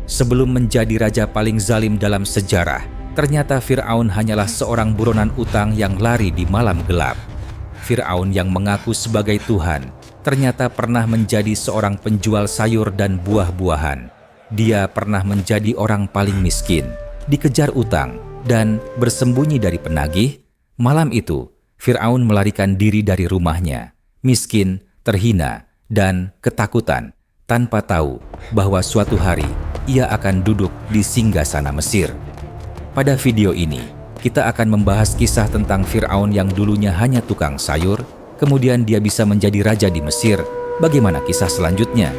Sebelum menjadi raja paling zalim dalam sejarah, ternyata Fir'aun hanyalah seorang buronan utang yang lari di malam gelap. Fir'aun yang mengaku sebagai Tuhan, ternyata pernah menjadi seorang penjual sayur dan buah-buahan. Dia pernah menjadi orang paling miskin, dikejar utang, dan bersembunyi dari penagih. Malam itu, Fir'aun melarikan diri dari rumahnya, miskin, terhina, dan ketakutan, tanpa tahu bahwa suatu hari ia akan duduk di singgasana Mesir. Pada video ini, kita akan membahas kisah tentang Fir'aun yang dulunya hanya tukang sayur, kemudian dia bisa menjadi raja di Mesir. Bagaimana kisah selanjutnya?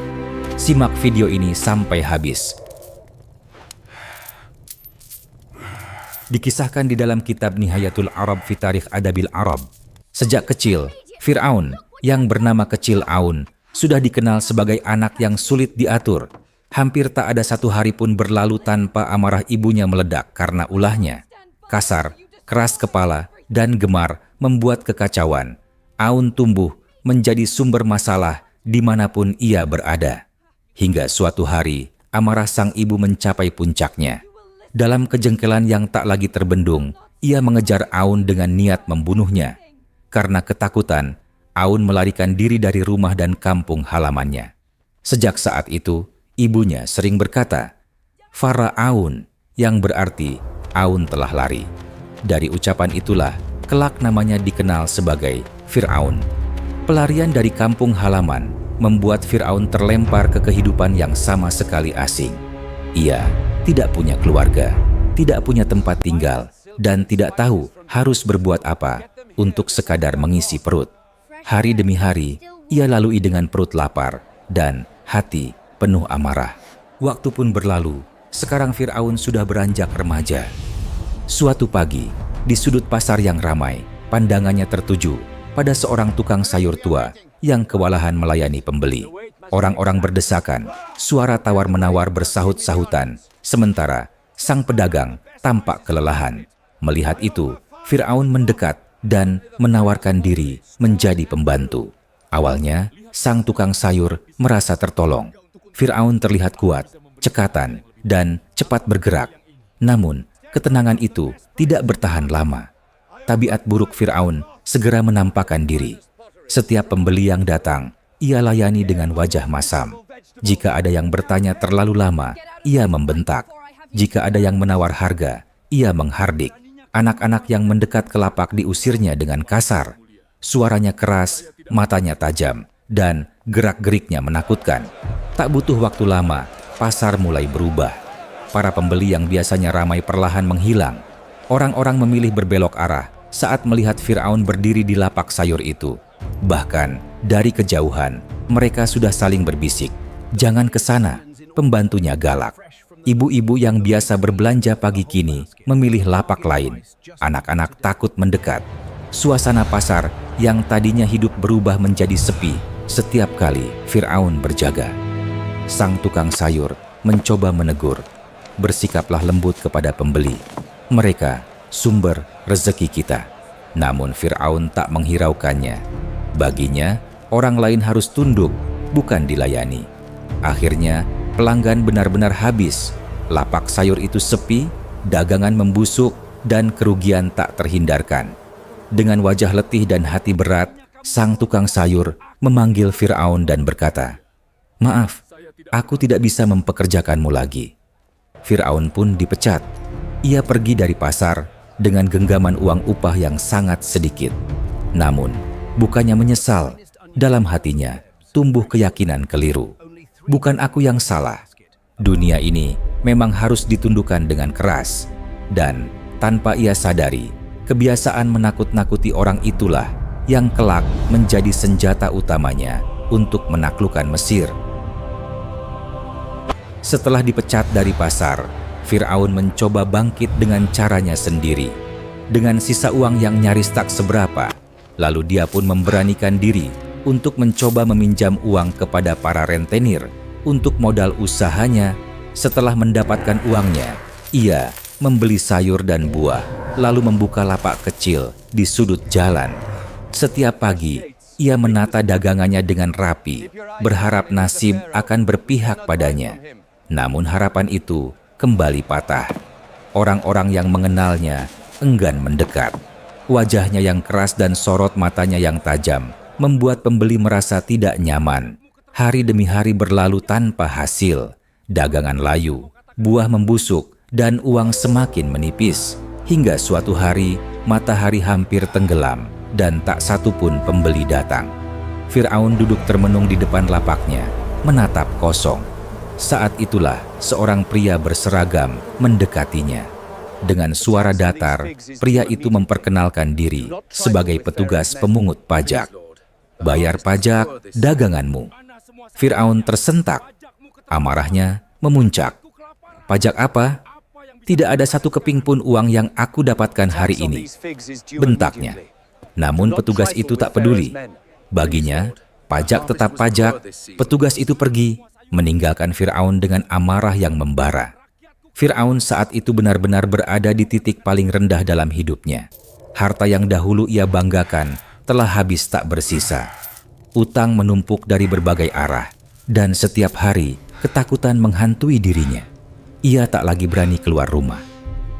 Simak video ini sampai habis. Dikisahkan di dalam kitab Nihayatul Arab fi Tarikh Adabil Arab. Sejak kecil, Fir'aun yang bernama Kecil Aun sudah dikenal sebagai anak yang sulit diatur. Hampir tak ada satu hari pun berlalu tanpa amarah ibunya meledak karena ulahnya. Kasar, keras kepala, dan gemar membuat kekacauan. Aun tumbuh menjadi sumber masalah dimanapun ia berada. Hingga suatu hari, amarah sang ibu mencapai puncaknya. Dalam kejengkelan yang tak lagi terbendung, ia mengejar Aun dengan niat membunuhnya. Karena ketakutan, Aun melarikan diri dari rumah dan kampung halamannya. Sejak saat itu, ibunya sering berkata, Faraun, yang berarti Aun telah lari. Dari ucapan itulah, kelak namanya dikenal sebagai Fir'aun. Pelarian dari kampung halaman membuat Fir'aun terlempar ke kehidupan yang sama sekali asing. Ia tidak punya keluarga, tidak punya tempat tinggal, dan tidak tahu harus berbuat apa untuk sekadar mengisi perut. Hari demi hari, ia lalui dengan perut lapar dan hati penuh amarah. Waktu pun berlalu, sekarang Fir'aun sudah beranjak remaja. Suatu pagi, di sudut pasar yang ramai, pandangannya tertuju pada seorang tukang sayur tua yang kewalahan melayani pembeli. Orang-orang berdesakan, suara tawar-menawar bersahut-sahutan, sementara sang pedagang tampak kelelahan. Melihat itu, Fir'aun mendekat dan menawarkan diri menjadi pembantu. Awalnya, sang tukang sayur merasa tertolong. Fir'aun terlihat kuat, cekatan, dan cepat bergerak. Namun, ketenangan itu tidak bertahan lama. Tabiat buruk Fir'aun segera menampakkan diri. Setiap pembeli yang datang, ia layani dengan wajah masam. Jika ada yang bertanya terlalu lama, ia membentak. Jika ada yang menawar harga, ia menghardik. Anak-anak yang mendekat ke lapak diusirnya dengan kasar. Suaranya keras, matanya tajam, dan gerak-geriknya menakutkan. Tak butuh waktu lama, pasar mulai berubah. Para pembeli yang biasanya ramai perlahan menghilang. Orang-orang memilih berbelok arah saat melihat Fir'aun berdiri di lapak sayur itu. Bahkan dari kejauhan, mereka sudah saling berbisik, "Jangan ke sana," pembantunya galak. Ibu-ibu yang biasa berbelanja pagi kini memilih lapak lain. Anak-anak takut mendekat. Suasana pasar yang tadinya hidup berubah menjadi sepi setiap kali Fir'aun berjaga. Sang tukang sayur mencoba menegur, "Bersikaplah lembut kepada pembeli. Mereka sumber rezeki kita." Namun Fir'aun tak menghiraukannya. Baginya, orang lain harus tunduk, bukan dilayani. Akhirnya, pelanggan benar-benar habis. Lapak sayur itu sepi, dagangan membusuk, dan kerugian tak terhindarkan. Dengan wajah letih dan hati berat, sang tukang sayur memanggil Fir'aun dan berkata, "Maaf, aku tidak bisa mempekerjakanmu lagi." Fir'aun pun dipecat. Ia pergi dari pasar dengan genggaman uang upah yang sangat sedikit. Namun, bukannya menyesal, dalam hatinya tumbuh keyakinan keliru. Bukan aku yang salah. Dunia ini memang harus ditundukkan dengan keras. Dan tanpa ia sadari, kebiasaan menakut-nakuti orang itulah yang kelak menjadi senjata utamanya untuk menaklukkan Mesir. Setelah dipecat dari pasar, Fir'aun mencoba bangkit dengan caranya sendiri. Dengan sisa uang yang nyaris tak seberapa, lalu dia pun memberanikan diri untuk mencoba meminjam uang kepada para rentenir untuk modal usahanya. Setelah mendapatkan uangnya, ia membeli sayur dan buah, lalu membuka lapak kecil di sudut jalan. Setiap pagi, ia menata dagangannya dengan rapi, berharap nasib akan berpihak padanya. Namun harapan itu kembali patah. Orang-orang yang mengenalnya enggan mendekat. Wajahnya yang keras dan sorot matanya yang tajam membuat pembeli merasa tidak nyaman. Hari demi hari berlalu tanpa hasil. Dagangan layu, buah membusuk, dan uang semakin menipis. Hingga suatu hari, matahari hampir tenggelam dan tak satu pun pembeli datang. Fir'aun duduk termenung di depan lapaknya, menatap kosong. Saat itulah seorang pria berseragam mendekatinya. Dengan suara datar, pria itu memperkenalkan diri sebagai petugas pemungut pajak. Bayar pajak daganganmu. Fir'aun tersentak. Amarahnya memuncak. Pajak apa? Tidak ada satu keping pun uang yang aku dapatkan hari ini, bentaknya. Namun petugas itu tak peduli. Baginya, pajak tetap pajak. Petugas itu pergi, meninggalkan Fir'aun dengan amarah yang membara. Fir'aun saat itu benar-benar berada di titik paling rendah dalam hidupnya. Harta yang dahulu ia banggakan telah habis tak bersisa. Utang menumpuk dari berbagai arah, dan setiap hari ketakutan menghantui dirinya. Ia tak lagi berani keluar rumah.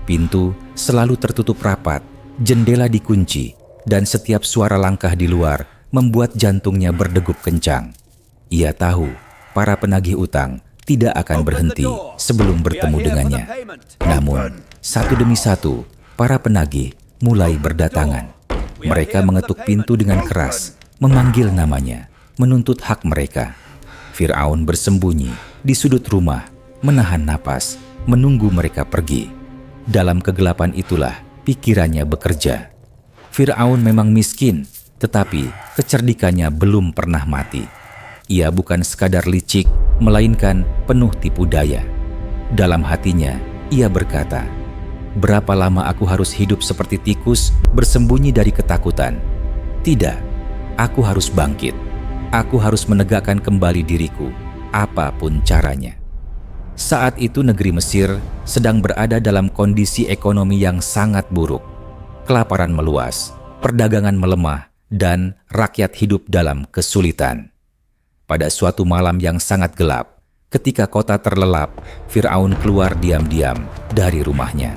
Pintu selalu tertutup rapat, jendela dikunci, dan setiap suara langkah di luar membuat jantungnya berdegup kencang. Ia tahu para penagih utang tidak akan berhenti sebelum bertemu dengannya. Namun, satu demi satu, para penagih mulai berdatangan. Mereka mengetuk pintu dengan keras, memanggil namanya, menuntut hak mereka. Fir'aun bersembunyi di sudut rumah, menahan napas, menunggu mereka pergi. Dalam kegelapan itulah pikirannya bekerja. Fir'aun memang miskin, tetapi kecerdikannya belum pernah mati. Ia bukan sekadar licik, melainkan penuh tipu daya. Dalam hatinya, ia berkata, "Berapa lama aku harus hidup seperti tikus, bersembunyi dari ketakutan? Tidak, aku harus bangkit. Aku harus menegakkan kembali diriku, apapun caranya." Saat itu negeri Mesir sedang berada dalam kondisi ekonomi yang sangat buruk. Kelaparan meluas, perdagangan melemah, dan rakyat hidup dalam kesulitan. Pada suatu malam yang sangat gelap, ketika kota terlelap, Fir'aun keluar diam-diam dari rumahnya.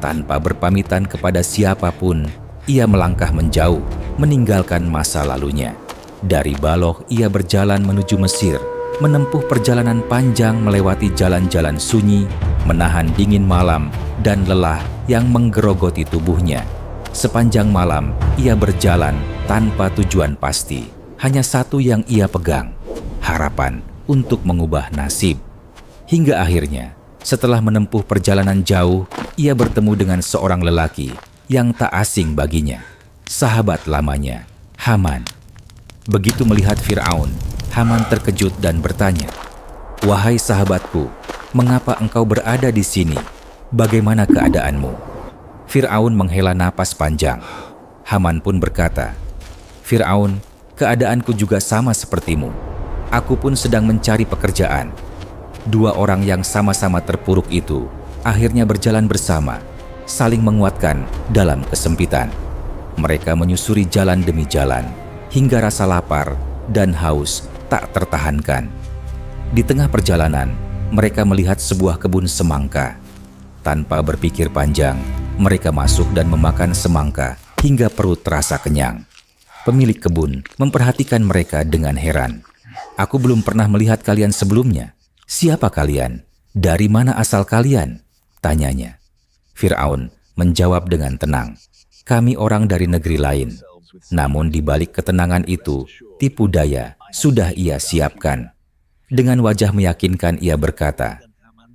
Tanpa berpamitan kepada siapapun, ia melangkah menjauh, meninggalkan masa lalunya. Dari Baloh ia berjalan menuju Mesir, menempuh perjalanan panjang melewati jalan-jalan sunyi, menahan dingin malam dan lelah yang menggerogoti tubuhnya. Sepanjang malam, ia berjalan tanpa tujuan pasti. Hanya satu yang ia pegang, harapan untuk mengubah nasib. Hingga akhirnya, setelah menempuh perjalanan jauh, ia bertemu dengan seorang lelaki yang tak asing baginya, sahabat lamanya, Haman. Begitu melihat Fir'aun, Haman terkejut dan bertanya, "Wahai sahabatku, mengapa engkau berada di sini? Bagaimana keadaanmu?" Fir'aun menghela napas panjang. Haman pun berkata, "Fir'aun, keadaanku juga sama sepertimu. Aku pun sedang mencari pekerjaan." Dua orang yang sama-sama terpuruk itu akhirnya berjalan bersama, saling menguatkan dalam kesempitan. Mereka menyusuri jalan demi jalan, hingga rasa lapar dan haus tak tertahankan. Di tengah perjalanan, mereka melihat sebuah kebun semangka. Tanpa berpikir panjang, mereka masuk dan memakan semangka hingga perut terasa kenyang. Pemilik kebun memperhatikan mereka dengan heran. "Aku belum pernah melihat kalian sebelumnya. Siapa kalian? Dari mana asal kalian?" tanyanya. Fir'aun menjawab dengan tenang, "Kami orang dari negeri lain." Namun di balik ketenangan itu, tipu daya sudah ia siapkan. Dengan wajah meyakinkan ia berkata,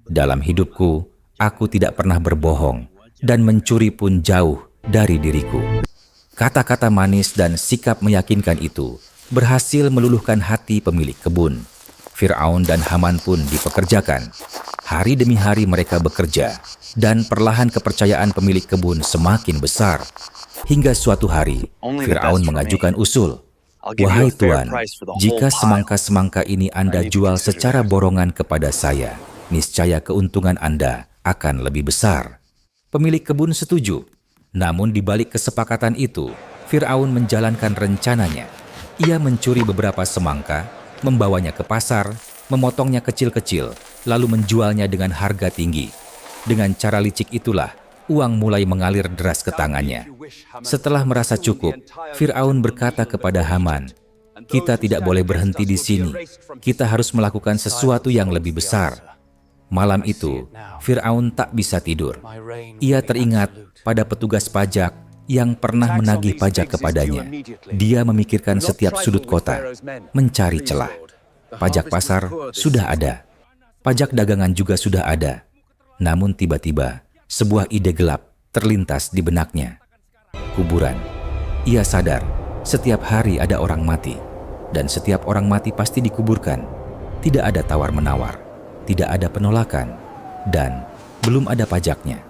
"Dalam hidupku, aku tidak pernah berbohong, dan mencuri pun jauh dari diriku." Kata-kata manis dan sikap meyakinkan itu berhasil meluluhkan hati pemilik kebun. Fir'aun dan Haman pun dipekerjakan. Hari demi hari mereka bekerja, dan perlahan kepercayaan pemilik kebun semakin besar. Hingga suatu hari, Fir'aun mengajukan usul, "Wahai Tuan, jika semangka-semangka ini Anda jual secara borongan kepada saya, niscaya keuntungan Anda akan lebih besar." Pemilik kebun setuju. Namun di balik kesepakatan itu, Fir'aun menjalankan rencananya. Ia mencuri beberapa semangka, membawanya ke pasar, memotongnya kecil-kecil, lalu menjualnya dengan harga tinggi. Dengan cara licik itulah, uang mulai mengalir deras ke tangannya. Setelah merasa cukup, Fir'aun berkata kepada Haman, "Kita tidak boleh berhenti di sini. Kita harus melakukan sesuatu yang lebih besar." Malam itu, Fir'aun tak bisa tidur. Ia teringat pada petugas pajak yang pernah menagih pajak kepadanya. Dia memikirkan setiap sudut kota, mencari celah. Pajak pasar sudah ada. Pajak dagangan juga sudah ada. Namun tiba-tiba, sebuah ide gelap terlintas di benaknya. Kuburan. Ia sadar, setiap hari ada orang mati. Dan setiap orang mati pasti dikuburkan. Tidak ada tawar-menawar. Tidak ada penolakan, dan belum ada pajaknya.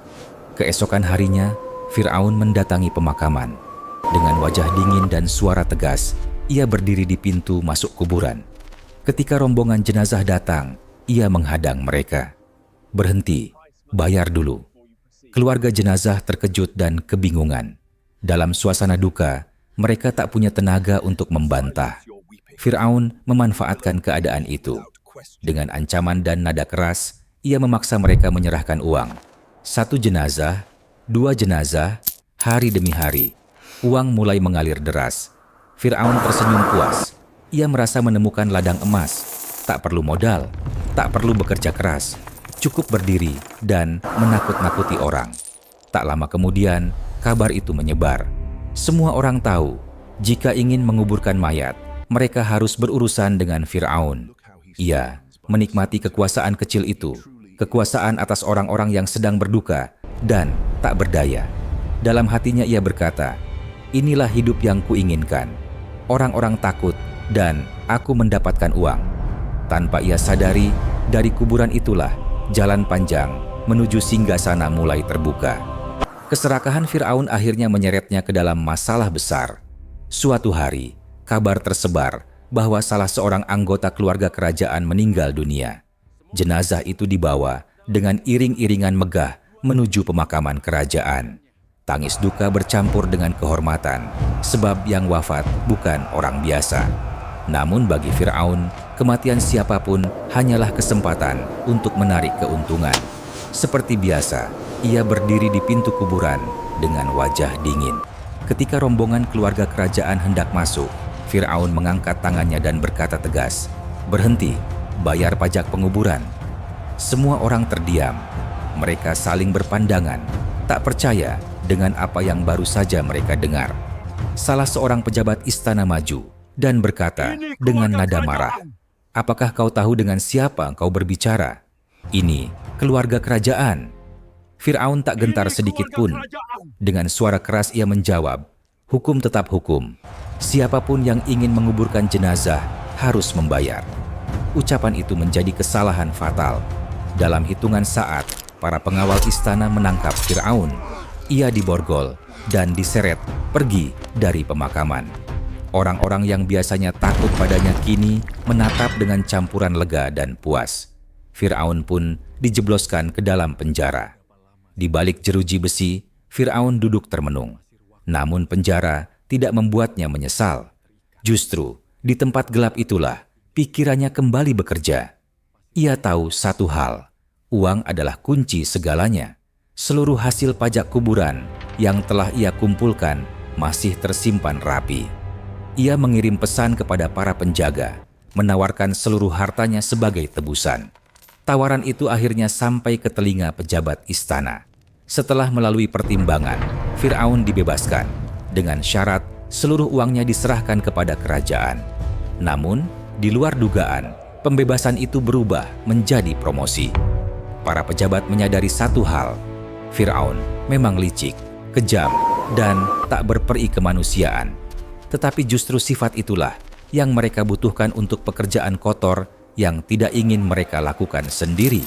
Keesokan harinya, Fir'aun mendatangi pemakaman. Dengan wajah dingin dan suara tegas, ia berdiri di pintu masuk kuburan. Ketika rombongan jenazah datang, ia menghadang mereka. "Berhenti, bayar dulu." Keluarga jenazah terkejut dan kebingungan. Dalam suasana duka, mereka tak punya tenaga untuk membantah. Fir'aun memanfaatkan keadaan itu. Dengan ancaman dan nada keras, ia memaksa mereka menyerahkan uang. 1 jenazah, 2 jenazah, hari demi hari. Uang mulai mengalir deras. Fir'aun tersenyum puas. Ia merasa menemukan ladang emas. Tak perlu modal, tak perlu bekerja keras. Cukup berdiri dan menakut-nakuti orang. Tak lama kemudian, kabar itu menyebar. Semua orang tahu, jika ingin menguburkan mayat, mereka harus berurusan dengan Fir'aun. Ia menikmati kekuasaan kecil itu, kekuasaan atas orang-orang yang sedang berduka dan tak berdaya. Dalam hatinya ia berkata, "Inilah hidup yang kuinginkan. Orang-orang takut dan aku mendapatkan uang." Tanpa ia sadari, dari kuburan itulah jalan panjang menuju singgasana mulai terbuka. Keserakahan Fir'aun akhirnya menyeretnya ke dalam masalah besar. Suatu hari, kabar tersebar bahwa salah seorang anggota keluarga kerajaan meninggal dunia. Jenazah itu dibawa dengan iring-iringan megah menuju pemakaman kerajaan. Tangis duka bercampur dengan kehormatan, sebab yang wafat bukan orang biasa. Namun bagi Fir'aun, kematian siapapun hanyalah kesempatan untuk menarik keuntungan. Seperti biasa, ia berdiri di pintu kuburan dengan wajah dingin. Ketika rombongan keluarga kerajaan hendak masuk, Fir'aun mengangkat tangannya dan berkata tegas, "Berhenti, bayar pajak penguburan." Semua orang terdiam. Mereka saling berpandangan, tak percaya dengan apa yang baru saja mereka dengar. Salah seorang pejabat istana maju dan berkata dengan nada marah, "Apakah kau tahu dengan siapa kau berbicara? Ini keluarga kerajaan." Fir'aun tak gentar sedikit pun. Dengan suara keras ia menjawab, "Hukum tetap hukum. Siapapun yang ingin menguburkan jenazah harus membayar." Ucapan itu menjadi kesalahan fatal. Dalam hitungan saat, para pengawal istana menangkap Fir'aun. Ia diborgol dan diseret pergi dari pemakaman. Orang-orang yang biasanya takut padanya kini menatap dengan campuran lega dan puas. Fir'aun pun dijebloskan ke dalam penjara. Di balik jeruji besi, Fir'aun duduk termenung. Namun penjara tidak membuatnya menyesal. Justru di tempat gelap itulah pikirannya kembali bekerja. Ia tahu satu hal, uang adalah kunci segalanya. Seluruh hasil pajak kuburan yang telah ia kumpulkan masih tersimpan rapi. Ia mengirim pesan kepada para penjaga, menawarkan seluruh hartanya sebagai tebusan. Tawaran itu akhirnya sampai ke telinga pejabat istana. Setelah melalui pertimbangan, Fir'aun dibebaskan dengan syarat seluruh uangnya diserahkan kepada kerajaan. Namun, di luar dugaan, pembebasan itu berubah menjadi promosi. Para pejabat menyadari satu hal, Fir'aun memang licik, kejam, dan tak berperi kemanusiaan. Tetapi justru sifat itulah yang mereka butuhkan untuk pekerjaan kotor yang tidak ingin mereka lakukan sendiri.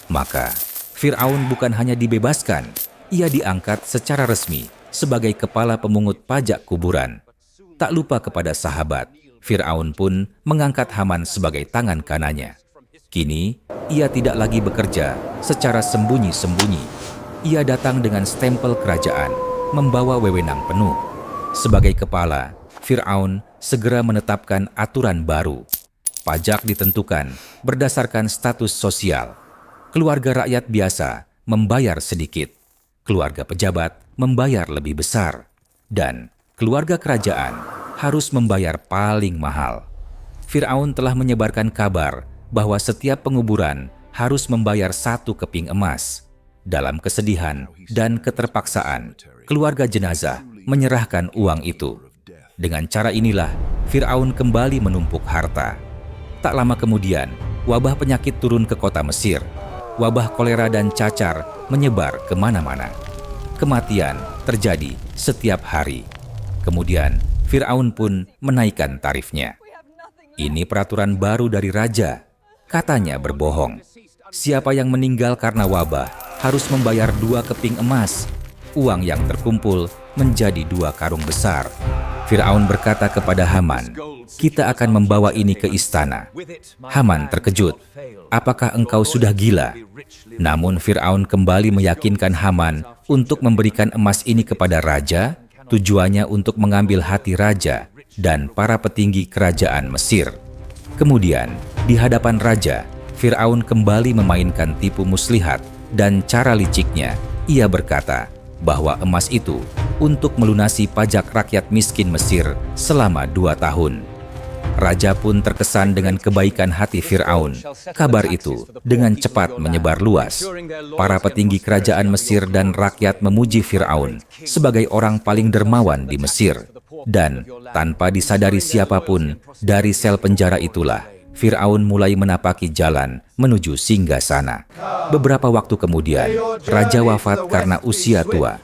Maka, Fir'aun bukan hanya dibebaskan, ia diangkat secara resmi sebagai kepala pemungut pajak kuburan. Tak lupa kepada sahabat, Fir'aun pun mengangkat Haman sebagai tangan kanannya. Kini, ia tidak lagi bekerja secara sembunyi-sembunyi. Ia datang dengan stempel kerajaan, membawa wewenang penuh. Sebagai kepala, Fir'aun segera menetapkan aturan baru. Pajak ditentukan berdasarkan status sosial. Keluarga rakyat biasa membayar sedikit, keluarga pejabat membayar lebih besar, dan keluarga kerajaan harus membayar paling mahal. Fir'aun telah menyebarkan kabar bahwa setiap penguburan harus membayar 1 keping emas. Dalam kesedihan dan keterpaksaan, keluarga jenazah menyerahkan uang itu. Dengan cara inilah, Fir'aun kembali menumpuk harta. Tak lama kemudian, wabah penyakit turun ke kota Mesir. Wabah kolera dan cacar menyebar kemana-mana. Kematian terjadi setiap hari. Kemudian, Fir'aun pun menaikkan tarifnya. Ini peraturan baru dari raja. Katanya berbohong. Siapa yang meninggal karena wabah harus membayar 2 keping emas. Uang yang terkumpul menjadi 2 karung besar. Fir'aun berkata kepada Haman, "Kita akan membawa ini ke istana." Haman terkejut. "Apakah engkau sudah gila?" Namun Fir'aun kembali meyakinkan Haman untuk memberikan emas ini kepada raja, tujuannya untuk mengambil hati raja dan para petinggi kerajaan Mesir. Kemudian, di hadapan raja, Fir'aun kembali memainkan tipu muslihat dan cara liciknya. Ia berkata bahwa emas itu untuk melunasi pajak rakyat miskin Mesir selama 2 tahun. Raja pun terkesan dengan kebaikan hati Fir'aun. Kabar itu dengan cepat menyebar luas. Para petinggi kerajaan Mesir dan rakyat memuji Fir'aun sebagai orang paling dermawan di Mesir. Dan tanpa disadari siapapun, dari sel penjara itulah Fir'aun mulai menapaki jalan menuju singgasana. Beberapa waktu kemudian, raja wafat karena usia tua.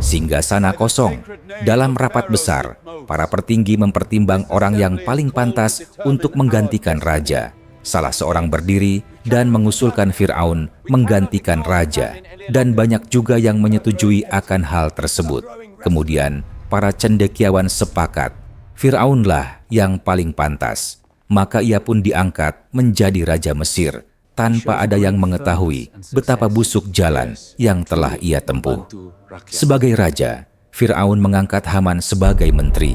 Singgasana kosong. Dalam rapat besar, para petinggi mempertimbang orang yang paling pantas untuk menggantikan raja. Salah seorang berdiri dan mengusulkan Fir'aun menggantikan raja, dan banyak juga yang menyetujui akan hal tersebut. Kemudian, para cendekiawan sepakat, Fir'aunlah yang paling pantas. Maka ia pun diangkat menjadi raja Mesir, tanpa ada yang mengetahui betapa busuk jalan yang telah ia tempuh. Sebagai raja, Fir'aun mengangkat Haman sebagai menteri.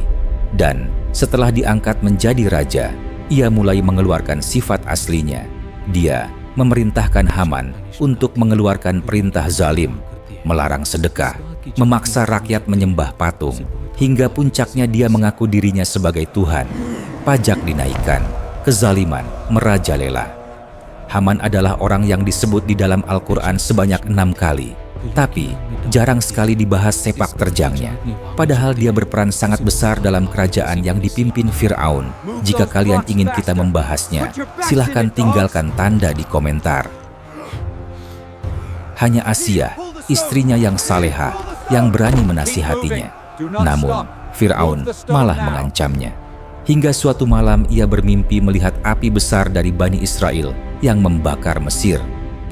Dan setelah diangkat menjadi raja, ia mulai mengeluarkan sifat aslinya. Dia memerintahkan Haman untuk mengeluarkan perintah zalim, melarang sedekah, memaksa rakyat menyembah patung, hingga puncaknya dia mengaku dirinya sebagai Tuhan. Pajak dinaikkan, kezaliman merajalela. Haman adalah orang yang disebut di dalam Al-Quran sebanyak 6 kali. Tapi jarang sekali dibahas sepak terjangnya. Padahal dia berperan sangat besar dalam kerajaan yang dipimpin Fir'aun. Jika kalian ingin kita membahasnya, silahkan tinggalkan tanda di komentar. Hanya Asia, istrinya yang salehah, yang berani menasihatinya. Namun, Fir'aun malah mengancamnya. Hingga suatu malam ia bermimpi melihat api besar dari Bani Israel yang membakar Mesir.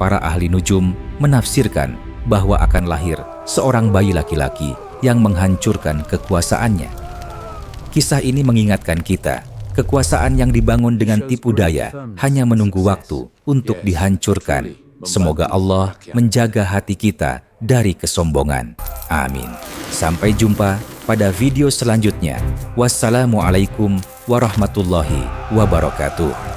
Para ahli nujum menafsirkan bahwa akan lahir seorang bayi laki-laki yang menghancurkan kekuasaannya. Kisah ini mengingatkan kita, kekuasaan yang dibangun dengan tipu daya hanya menunggu waktu untuk dihancurkan. Semoga Allah menjaga hati kita dari kesombongan. Amin. Sampai jumpa pada video selanjutnya. Wassalamualaikum warahmatullahi wabarakatuh.